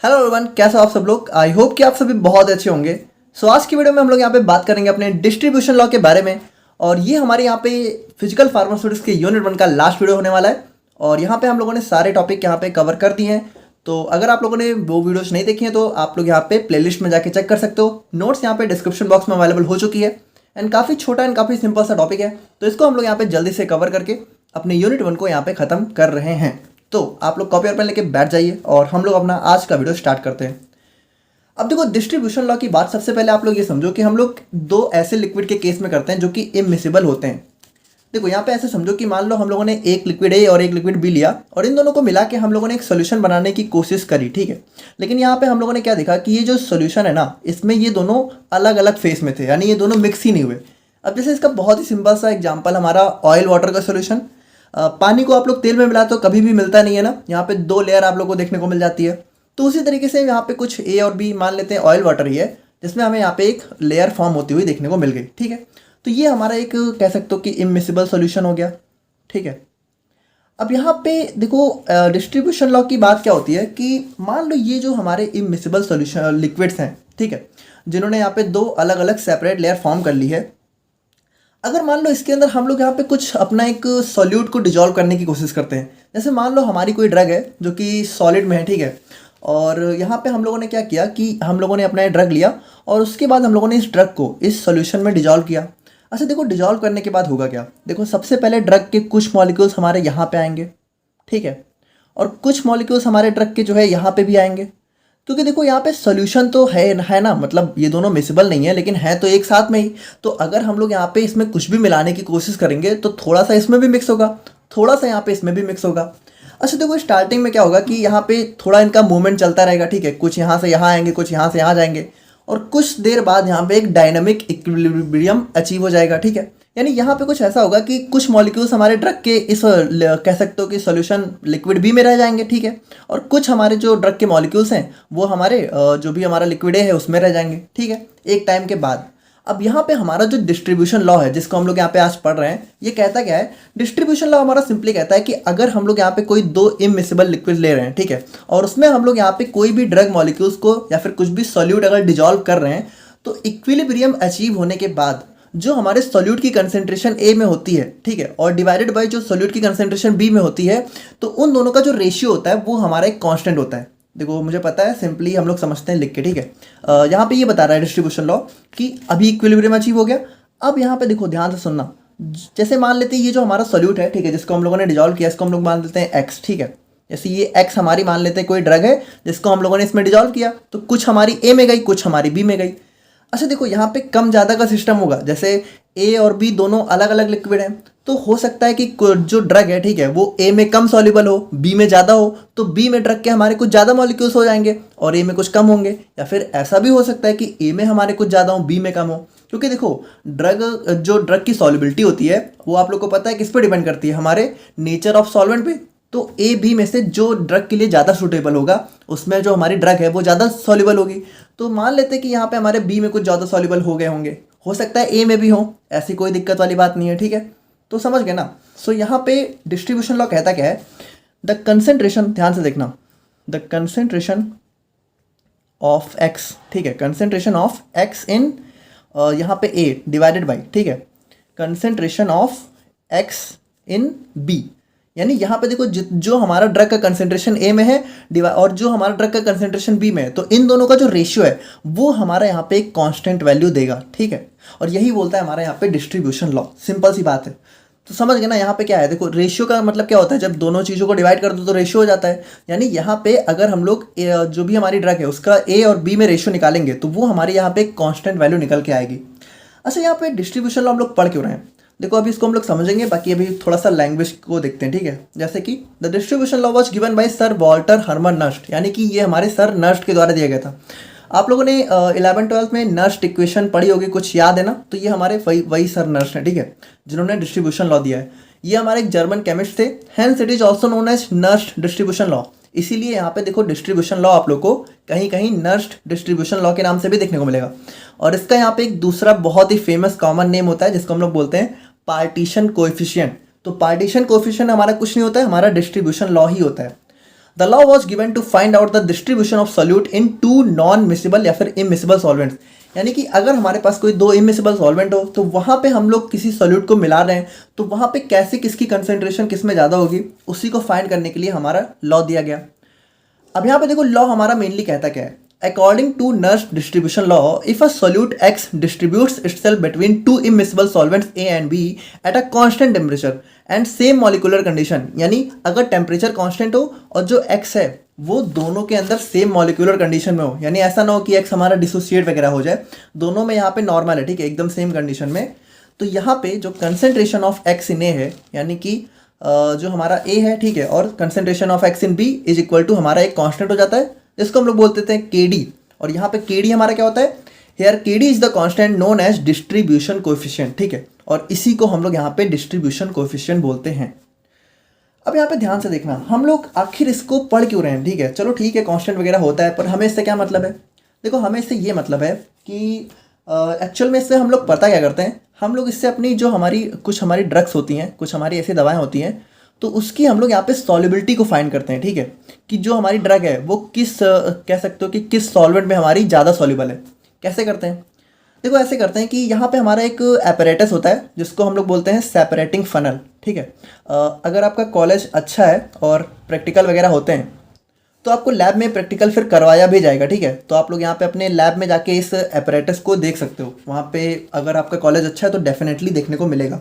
Hello everyone, कैसे हो आप सब लोग। आई होप कि आप सभी बहुत अच्छे होंगे। सो आज की वीडियो में हम लोग यहाँ पे बात करेंगे अपने डिस्ट्रीब्यूशन लॉ के बारे में। और ये हमारे यहाँ पे फिजिकल फार्मास्यूटिक्स के यूनिट 1 का लास्ट वीडियो होने वाला है। और यहाँ पे हम लोगों ने सारे टॉपिक यहाँ पे कवर कर दिए हैं। तो अगर आप लोगों ने वो वीडियोस नहीं देखी हैं तो आप लोग यहाँ पे प्लेलिस्ट में जाके चेक कर सकते हो। नोट्स यहाँ पे डिस्क्रिप्शन बॉक्स में अवेलेबल हो चुकी है। एंड काफ़ी छोटा एंड काफ़ी सिंपल सा टॉपिक है, तो इसको हम लोग यहाँ पे जल्दी से कवर करके अपने यूनिट 1 को यहाँ पे ख़त्म कर रहे हैं। तो आप लोग कॉपी और पेन लेके बैठ जाइए और हम लोग अपना आज का वीडियो स्टार्ट करते हैं। अब देखो, डिस्ट्रीब्यूशन लॉ की बात सबसे पहले आप लोग ये समझो कि हम लोग दो ऐसे लिक्विड के केस में करते हैं जो कि इमिसिबल होते हैं। देखो यहाँ पे ऐसे समझो कि मान लो हम लोगों ने एक लिक्विड ए और एक लिक्विड बी लिया और इन दोनों को मिला के हम लोगों ने एक सोल्यूशन बनाने की कोशिश करी, ठीक है। लेकिन यहाँ पे हम लोगों ने क्या देखा कि ये जो सोल्यूशन है ना, इसमें ये दोनों अलग अलग फेस में थे, यानी ये दोनों मिक्स ही नहीं हुए। अब जैसे इसका बहुत ही सिंपल सा एग्जाम्पल हमारा ऑयल वाटर का सोल्यूशन। पानी को आप लोग तेल में मिला तो कभी भी मिलता नहीं है ना, यहाँ पे दो लेयर आप लोग को देखने को मिल जाती है। तो उसी तरीके से यहाँ पे कुछ ए और बी मान लेते हैं ऑयल वाटर ही है, जिसमें हमें यहाँ पे एक लेयर फॉर्म होती हुई देखने को मिल गई, ठीक है। तो ये हमारा एक कह सकते हो कि इमिसिबल सॉल्यूशन हो गया, ठीक है। अब यहाँ पे देखो, डिस्ट्रीब्यूशन लॉ की बात क्या होती है कि मान लो ये जो हमारे इमिसिबल सॉल्यूशन लिक्विड्स हैं, ठीक है, जिन्होंने यहाँ पे दो अलग अलग सेपरेट लेयर फॉर्म कर ली है। अगर मान लो इसके अंदर हम लोग यहाँ पे कुछ अपना एक सॉल्यूट को डिजॉल्व करने की कोशिश करते हैं। जैसे मान लो हमारी कोई ड्रग है जो कि सॉलिड में है, ठीक है। और यहाँ पे हम लोगों ने क्या किया कि हम लोगों ने अपना ये ड्रग लिया और उसके बाद हम लोगों ने इस ड्रग को इस सॉल्यूशन में डिजॉल्व किया। अच्छा देखो, डिजॉल्व करने के बाद होगा क्या। देखो सबसे पहले ड्रग के कुछ मॉलिक्यूल्स हमारे यहाँ पे आएंगे, ठीक है, और कुछ मॉलिक्यूल्स हमारे ड्रग के जो है यहाँ पे भी आएंगे। क्योंकि देखो यहाँ पे सोल्यूशन तो है ना, मतलब ये दोनों मिक्सिबल नहीं है लेकिन है तो एक साथ में ही। तो अगर हम लोग यहाँ पे इसमें कुछ भी मिलाने की कोशिश करेंगे तो थोड़ा सा इसमें भी मिक्स होगा, थोड़ा सा यहाँ पे इसमें भी मिक्स होगा। अच्छा देखो, स्टार्टिंग में क्या होगा कि यहाँ पे थोड़ा इनका मूवमेंट चलता रहेगा, ठीक है। कुछ यहाँ से यहाँ आएंगे, कुछ यहाँ से यहाँ जाएंगे और कुछ देर बाद यहाँ पे एक डायनामिक इक्विलिब्रियम अचीव हो जाएगा, ठीक है। यानी यहाँ पे कुछ ऐसा होगा कि कुछ मॉलिक्यूल्स हमारे ड्रग के इस कह सकते हो कि सॉल्यूशन लिक्विड बी में रह जाएंगे, ठीक है, और कुछ हमारे जो ड्रग के मॉलिक्यूल्स हैं वो हमारे जो भी हमारा लिक्विड ए है उसमें रह जाएंगे, ठीक है, एक टाइम के बाद। अब यहाँ पे हमारा जो डिस्ट्रीब्यूशन लॉ है जिसको हम लोग यहाँ पे आज पढ़ रहे हैं, ये कहता क्या है। डिस्ट्रीब्यूशन लॉ हमारा सिंपली कहता है कि अगर हम लोग यहाँ पे कोई दो इमिसिबल लिक्विड ले रहे हैं, ठीक है, और उसमें हम लोग यहाँ पे कोई भी ड्रग मॉलिक्यूल्स को या फिर कुछ भी सॉल्यूट अगर डिजॉल्व कर रहे हैं, तो इक्विलिब्रियम अचीव होने के बाद जो हमारे सॉल्यूट की कंसेंट्रेशन ए में होती है, ठीक है, और डिवाइडेड बाय जो सॉल्यूट की कंसेंट्रेशन बी में होती है, तो उन दोनों का जो रेशियो होता है वो हमारा एक कांस्टेंट होता है। देखो मुझे पता है, सिंपली हम लोग समझते हैं लिख के, ठीक है। यहाँ पे ये बता रहा है डिस्ट्रीब्यूशन लॉ कि अभी इक्विलिब्रियम अचीव हो गया। अब यहाँ पे देखो ध्यान से सुनना। जैसे मान लेते हैं ये जो हमारा सॉल्यूट है, ठीक है, जिसको हम लोगों ने डिजॉल्व किया, इसको हम लोग मान लेते हैं एक्स, ठीक है। जैसे ये एक्स हमारी मान लेते हैं कोई ड्रग है जिसको हम लोगों ने इसमें डिजॉल्व किया, तो कुछ हमारी ए में गई, कुछ हमारी बी में गई। अच्छा देखो, यहाँ पे कम ज़्यादा का सिस्टम होगा। जैसे ए और बी दोनों अलग अलग लिक्विड हैं, तो हो सकता है कि जो ड्रग है, ठीक है, वो ए में कम सॉल्युबल हो, बी में ज़्यादा हो, तो बी में ड्रग के हमारे कुछ ज़्यादा मॉलिक्यूल्स हो जाएंगे और ए में कुछ कम होंगे। या फिर ऐसा भी हो सकता है कि ए में हमारे कुछ ज़्यादा हो, बी में कम हो। क्योंकि देखो जो ड्रग की सॉल्युबिलिटी होती है वो आप लोग को पता है किस पे डिपेंड करती है, हमारे नेचर ऑफ सॉल्वेंट पे। तो ए बी में से जो ड्रग के लिए ज़्यादा सूटेबल होगा उसमें जो हमारी ड्रग है वो ज़्यादा सॉल्युबल होगी। तो मान लेते हैं कि यहाँ पे हमारे बी में कुछ ज़्यादा सॉल्युबल हो गए होंगे, हो सकता है ए में भी हो, ऐसी कोई दिक्कत वाली बात नहीं है, ठीक है। तो समझ गए ना। सो यहाँ पे डिस्ट्रीब्यूशन लॉ कहता क्या है, द कंसेंट्रेशन, ध्यान से देखना, द कंसेंट्रेशन ऑफ एक्स, ठीक है, कंसेंट्रेशन ऑफ एक्स इन यहाँ पे ए डिवाइडेड बाई, ठीक है, concentration of X in B. यानी यहाँ पे देखो जो हमारा ड्रग का कंसेंट्रेशन ए में है और जो हमारा ड्रग का कंसेंट्रेशन बी में है, तो इन दोनों का जो रेशियो है वो हमारा यहाँ पे एक कांस्टेंट वैल्यू देगा, ठीक है। और यही बोलता है हमारा यहाँ पे डिस्ट्रीब्यूशन लॉ। सिंपल सी बात है। तो समझ गए ना, यहाँ पे क्या है। देखो रेशियो का मतलब क्या होता है, जब दोनों चीज़ों को डिवाइड कर दो तो रेशियो हो जाता है। यानी यहाँ पे अगर हम लोग जो भी हमारी ड्रग है उसका ए और बी में रेशियो निकालेंगे तो वो हमारे यहाँ पे एक कॉन्स्टेंट वैल्यू निकल के आएगी। अच्छा, यहाँ पे डिस्ट्रीब्यूशन लॉ हम लोग पढ़ क्यों रहे हैं, देखो अभी इसको हम लोग समझेंगे, बाकी अभी थोड़ा सा लैंग्वेज को देखते हैं, ठीक है। जैसे कि the distribution law was given by sir Walter Hermann Nernst, यानी कि ये हमारे सर नर्स्ट के द्वारा दिया गया था। आप लोगों ने 11th-12th में नर्स्ट इक्वेशन पढ़ी होगी, कुछ याद है ना। तो ये हमारे वही सर नर्स्ट हैं, ठीक है, जिन्होंने डिस्ट्रीब्यूशन लॉ दिया है। ये हमारे एक जर्मन केमिस्ट थे, hence it is also known as Nernst distribution law. इसीलिए यहाँ पे देखो डिस्ट्रीब्यूशन लॉ आप लोग को कहीं कहीं नर्स्ट डिस्ट्रीब्यूशन लॉ के नाम से भी देखने को मिलेगा। और इसका यहाँ पे एक दूसरा बहुत ही फेमस कॉमन नेम होता है जिसको हम लोग बोलते हैं पार्टीशन कोएफिशिएंट। तो पार्टीशन कोएफिशिएंट हमारा कुछ नहीं होता है, हमारा डिस्ट्रीब्यूशन लॉ ही होता है। The law was given to find out the distribution of solute in two non miscible या फिर इमिसिबल सॉल्वेंट्स। यानी कि अगर हमारे पास कोई दो इमिसिबल सॉल्वेंट हो तो वहाँ पे हम लोग किसी सॉल्यूट को मिला रहे हैं तो वहाँ पे कैसे किसकी कंसेंट्रेशन किस में ज़्यादा होगी उसी को फाइंड करने के लिए हमारा लॉ दिया गया। अब यहाँ पे देखो लॉ हमारा मेनली कहता क्या है, according to Nernst distribution law if a solute X distributes itself between two immiscible solvents A and B at a constant temperature and same molecular condition, यानी अगर टेम्परेचर कांस्टेंट हो और जो एक्स है वो दोनों के अंदर सेम मॉलिक्यूलर कंडीशन में हो, यानी ऐसा ना हो कि एक्स हमारा डिसोसिएट वगैरह हो जाए, दोनों में यहाँ पे नॉर्मल है, ठीक है, एकदम सेम कंडीशन में। तो यहाँ पे जो कंसेंट्रेशन ऑफ एक्स इन ए है, यानी कि जो हमारा ए है, ठीक है, और concentration of X in B is equal to हमारा एक कांस्टेंट हो जाता है जिसको हम लोग बोलते थे के डी। और यहाँ पे के डी हमारा क्या होता है, हेयर के D is the constant known as distribution coefficient, ठीक है, और इसी को हम लोग यहाँ पे डिस्ट्रीब्यूशन कोएफिशिएंट बोलते हैं। अब यहाँ पे ध्यान से देखना, हम लोग आखिर इसको पढ़ क्यों रहे हैं, ठीक है, चलो ठीक है कांस्टेंट वगैरह होता है, पर हमें इससे क्या मतलब है। देखो हमें इससे ये मतलब है कि एक्चुअल में इससे हम लोग पता क्या करते हैं, हम लोग इससे अपनी जो कुछ हमारी ड्रग्स होती हैं, कुछ हमारी ऐसी दवाएं होती हैं, तो उसकी हम लोग यहाँ पे सॉल्युबिलिटी को फाइंड करते हैं, ठीक है, कि जो हमारी ड्रग है वो कह सकते हो कि किस सॉल्वेंट में हमारी ज़्यादा सॉल्युबल है। कैसे करते हैं, देखो ऐसे करते हैं कि यहाँ पे हमारा एक एपरेटस होता है जिसको हम लोग बोलते हैं सेपरेटिंग फनल, ठीक है। अगर आपका कॉलेज अच्छा है और प्रैक्टिकल वगैरह होते हैं तो आपको लैब में प्रैक्टिकल फिर करवाया भी जाएगा, ठीक है, तो आप लोग यहाँ पे अपने लैब में जाके इस एपरेटस को देख सकते हो, वहाँ पे अगर आपका कॉलेज अच्छा है तो डेफिनेटली देखने को मिलेगा।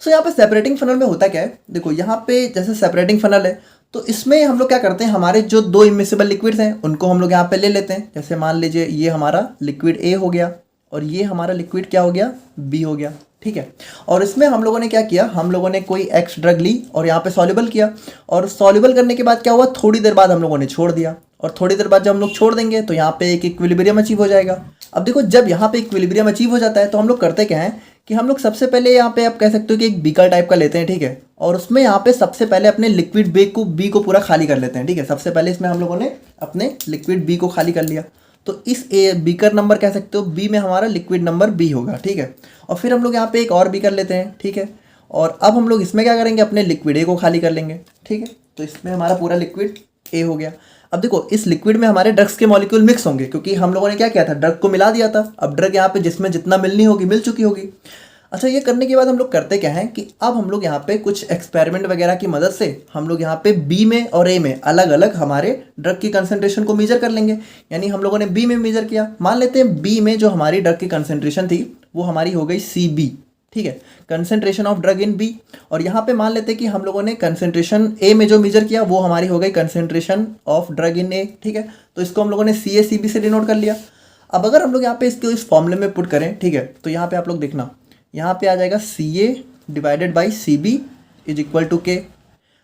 सो यहाँ पे सेपरेटिंग फनल में होता क्या है, देखो यहाँ पे जैसे सेपरेटिंग फनल है तो इसमें हम लोग क्या करते हैं, हमारे जो दो इमिसिबल लिक्विड्स हैं उनको हम लोग यहाँ पे ले लेते हैं। जैसे मान लीजिए ये हमारा लिक्विड ए हो गया और ये हमारा लिक्विड क्या हो गया, बी हो गया, ठीक है। और इसमें हम लोगों ने क्या किया, हम लोगों ने कोई एक्स ड्रग ली और यहाँ पे सॉल्युबल किया, और सॉल्युबल करने के बाद क्या हुआ, थोड़ी देर बाद हम लोगों ने छोड़ दिया, और थोड़ी देर बाद जब हम लोग छोड़ देंगे तो यहाँ पे एक इक्विलिब्रियम अचीव हो जाएगा। अब देखो जब यहाँ पे इक्विलिब्रियम अचीव हो जाता है तो हम लोग करते क्या है कि हम लोग सबसे पहले यहाँ पे आप कह सकते हो कि एक बीकर टाइप का लेते हैं, ठीक है, और उसमें यहाँ पे सबसे पहले अपने लिक्विड बी को पूरा खाली कर लेते हैं, ठीक है। सबसे पहले इसमें हम लोगों ने अपने लिक्विड बी को खाली कर लिया, तो इस बीकर नंबर कह सकते हो बी में हमारा लिक्विड नंबर बी होगा, ठीक है। और फिर हम लोग यहाँ पे एक और बीकर लेते हैं, ठीक है, और अब हम लोग इसमें क्या करेंगे, अपने लिक्विड ए को खाली कर लेंगे, ठीक है। तो इसमें हमारा पूरा लिक्विड ए हो गया। अब देखो इस लिक्विड में हमारे ड्रग्स के मॉलिक्यूल मिक्स होंगे क्योंकि हम लोगों ने क्या किया था, ड्रग को मिला दिया था। अब ड्रग यहाँ पे जिसमें जितना मिलनी होगी मिल चुकी होगी। अच्छा, ये करने के बाद हम लोग करते क्या है कि अब हम लोग यहाँ पे कुछ एक्सपेरिमेंट वगैरह की मदद से हम लोग यहाँ पे बी में और ए में अलग अलग हमारे ड्रग की कंसंट्रेशन को मेजर कर लेंगे। यानी हम लोगों ने बी में मेजर किया, मान लेते हैं बी में जो हमारी ड्रग की कंसंट्रेशन थी वो हमारी हो गई CB, ठीक है, concentration of drug in B. और यहाँ पे मान लेते हैं कि हम लोगों ने कंसंट्रेशन ए में जो मेजर किया वो हमारी हो गई concentration of drug in A, ठीक है। तो इसको हम लोगों ने CACB से डिनोट कर लिया। अब अगर हम लोग यहाँ पे इसको इस फॉर्मूले में पुट करें, ठीक है, तो यहाँ पे आप लोग देखना, यहाँ पे आ जाएगा CA divided by CB is equal to K।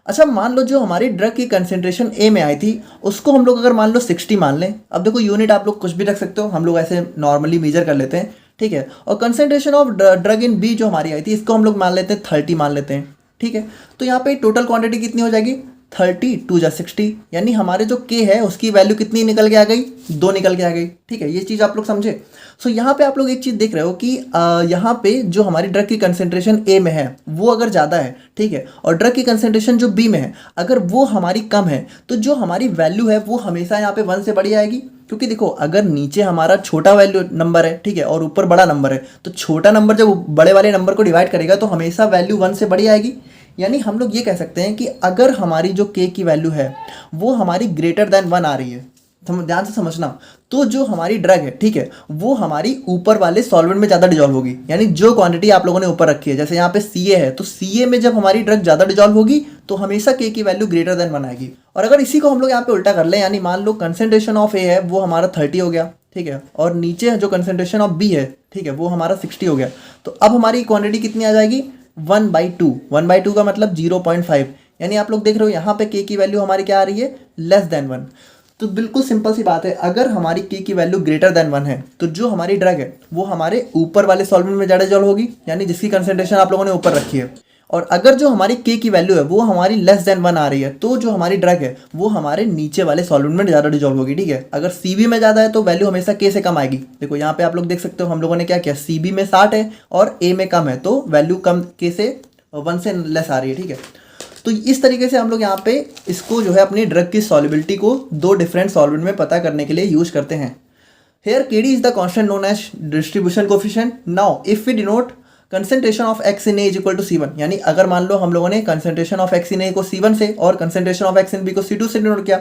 अच्छा, मान लो जो हमारी ड्रग की कंसेंट्रेशन ए में आई थी उसको हम लोग अगर मान लो 60 मान लें। अब देखो यूनिट आप लोग कुछ भी रख सकते हो, हम लोग ऐसे नॉर्मली मेजर कर लेते हैं, ठीक है। और concentration of drug in B जो हमारी आई थी इसको हम लोग मान लेते हैं 30 मान लेते हैं, ठीक है। तो यहाँ पे टोटल क्वांटिटी कितनी हो जाएगी, 30 2 जा 60, यानी हमारे जो K है उसकी वैल्यू कितनी निकल के आ गई, 2 निकल के आ गई, ठीक है। ये चीज़ आप लोग समझे। सो यहाँ पे आप लोग एक चीज़ देख रहे हो कि यहाँ पे जो हमारी ड्रग की कंसेंट्रेशन ए में है वो अगर ज़्यादा है, ठीक है, और ड्रग की कंसेंट्रेशन जो बी में है अगर वो हमारी कम है तो जो हमारी वैल्यू है वो हमेशा यहाँ पे 1 से बड़ी आएगी। क्योंकि देखो अगर नीचे हमारा छोटा वैल्यू नंबर है, ठीक है, और ऊपर बड़ा नंबर है, तो छोटा नंबर जब बड़े वाले नंबर को डिवाइड करेगा तो हमेशा वैल्यू 1 से बड़ी आएगी। यानी हम लोग ये कह सकते हैं कि अगर हमारी जो K की वैल्यू है वो हमारी ग्रेटर देन 1 आ रही है, ध्यान से समझना, तो जो हमारी ड्रग है, ठीक है, वो हमारी ऊपर वाले सॉल्वेंट में ज़्यादा डिजॉल्व होगी। यानी जो क्वांटिटी आप लोगों ने ऊपर रखी है, जैसे यहाँ पे CA है तो CA में जब हमारी ड्रग ज़्यादा डिजॉल्व होगी तो हमेशा K की वैल्यू ग्रेटर देन 1 आएगी। और अगर इसी को हम लोग यहाँ पे उल्टा कर लें, यानी मान लो कंसेंट्रेशन ऑफ A है वो हमारा 30 हो गया, ठीक है, और नीचे जो कंसेंट्रेशन ऑफ B है, ठीक है, वो हमारा 60 हो गया, तो अब हमारी क्वांटिटी कितनी आ जाएगी, 1/2। 1/2 का मतलब 0.5, यानी आप लोग देख रहे हो यहाँ पे K की वैल्यू हमारी क्या आ रही है, लेस देन 1। तो बिल्कुल सिंपल सी बात है, अगर हमारी K की वैल्यू ग्रेटर देन 1 है तो जो हमारी ड्रग है वो हमारे ऊपर वाले सॉल्वेंट में ज़्यादा डिजॉल्व होगी, यानी जिसकी कंसेंट्रेशन आप लोगों ने ऊपर रखी है। और अगर जो हमारी K की वैल्यू है वो हमारी लेस देन 1 आ रही है तो जो हमारी ड्रग है वो हमारे नीचे वाले सॉल्वेंट में ज़्यादा डिजॉल्व होगी, ठीक है। अगर CB में ज़्यादा है तो वैल्यू हमेशा K से कम आएगी। देखो यहाँ पे आप लोग देख सकते हो हम लोगों ने क्या किया, CB में 60 है और A में कम है तो वैल्यू कम K से 1 से लेस आ रही है, ठीक है। तो इस तरीके से हम लोग यहाँ पे इसको जो है अपनी ड्रग की सॉल्युबिलिटी को दो डिफरेंट सॉल्वेंट में पता करने के लिए यूज करते हैं। Here KD is the constant known as distribution coefficient. Now if we denote concentration of x in A is equal to C1, यानी अगर मान लो हम लोगों ने concentration of x in A को C1 से और concentration of x in B को C2 से डिनोट किया,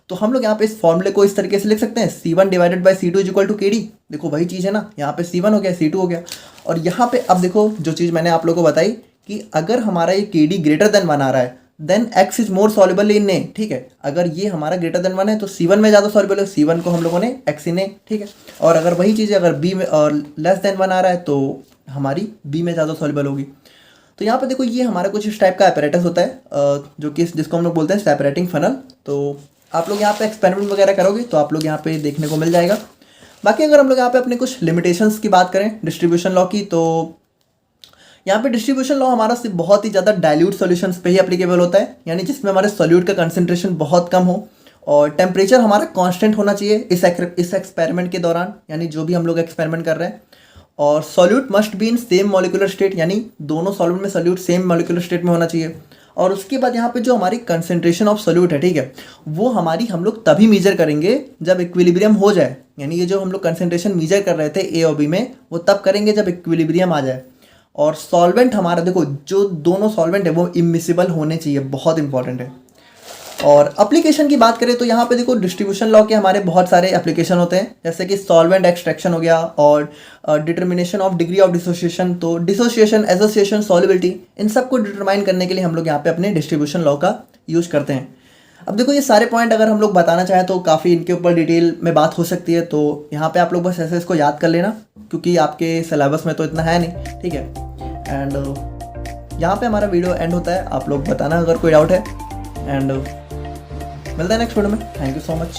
तो हम लोग यहाँ पे इस फॉर्मूले को इस तरीके से लिख सकते हैं C1 divided by C2 is equal to KD। देखो वही चीज़ है ना, यहाँ पे C1 हो गया, C2 हो गया, और यहाँ पे अब देखो जो चीज़ मैंने आप लोगों को बताई कि अगर हमारा ये KD ग्रेटर देन 1 आ रहा है then x is more soluble in A, ठीक है। अगर ये हमारा ग्रेटर देन 1 है तो C1 में ज़्यादा सॉल्युबल है, C1 को हम लोगों ने x इन ए, ठीक है। और अगर वही चीज़ अगर B में और लेस देन 1 आ रहा है तो हमारी B में ज़्यादा सॉल्युबल होगी। तो यहाँ पे देखो ये हमारा कुछ इस टाइप का apparatus होता है जो कि जिसको हम लोग बोलते हैं सेपरेटिंग फनल। तो आप लोग यहाँ पे एक्सपेरिमेंट वगैरह करोगे तो आप लोग यहाँ पे देखने को मिल जाएगा। बाकी अगर हम लोग यहाँ पे अपने कुछ लिमिटेशंस की बात करें डिस्ट्रीब्यूशन लॉ की, तो यहाँ पे डिस्ट्रीब्यूशन लॉ हमारा सिर्फ बहुत ही ज़्यादा डाइल्यूट सॉल्यूशंस पे ही एप्लीकेबल होता है, यानी जिसमें हमारे सॉल्यूट का कंसंट्रेशन बहुत कम हो और टेम्परेचर हमारा कांस्टेंट होना चाहिए इस एक्सपेरिमेंट के दौरान, यानी जो भी हम लोग एक्सपेरिमेंट कर रहे हैं। और solute must be in same molecular state, यानी दोनों सॉल्यूट में सॉल्यूट सेम मॉलिक्यूलर स्टेट में होना चाहिए। और उसके बाद यहाँ पे जो हमारी कंसंट्रेशन ऑफ सॉल्यूट है, ठीक है, वो हमारी हम लोग तभी मेजर करेंगे जब इक्विलिब्रियम हो जाए, यानी ये जो हम लोग कंसंट्रेशन मेजर कर रहे थे ए और बी में वो तब करेंगे जब इक्विलिब्रियम आ जाए। और सॉल्वेंट हमारा देखो जो दोनों सॉल्वेंट है वो इमिसिबल होने चाहिए, बहुत इंपॉर्टेंट है। और एप्लीकेशन की बात करें तो यहाँ पे देखो डिस्ट्रीब्यूशन लॉ के हमारे बहुत सारे एप्लीकेशन होते हैं, जैसे कि सॉल्वेंट एक्सट्रैक्शन हो गया और determination of degree of dissociation. तो डिसोसिएशन, एसोसिएशन, सॉल्युबिलिटी, इन सब को डिटरमाइन करने के लिए हम लोग यहाँ पे अपने डिस्ट्रीब्यूशन लॉ का यूज करते हैं। अब देखो ये सारे पॉइंट अगर हम लोग बताना चाहें तो काफ़ी इनके ऊपर डिटेल में बात हो सकती है, तो यहाँ पे आप लोग बस ऐसे इसको याद कर लेना क्योंकि आपके सिलेबस में तो इतना है नहीं, ठीक है। एंड यहाँ पे हमारा वीडियो एंड होता है, आप लोग बताना अगर कोई डाउट है, एंड मिलता है नेक्स्ट वीडियो में। Thank you so much.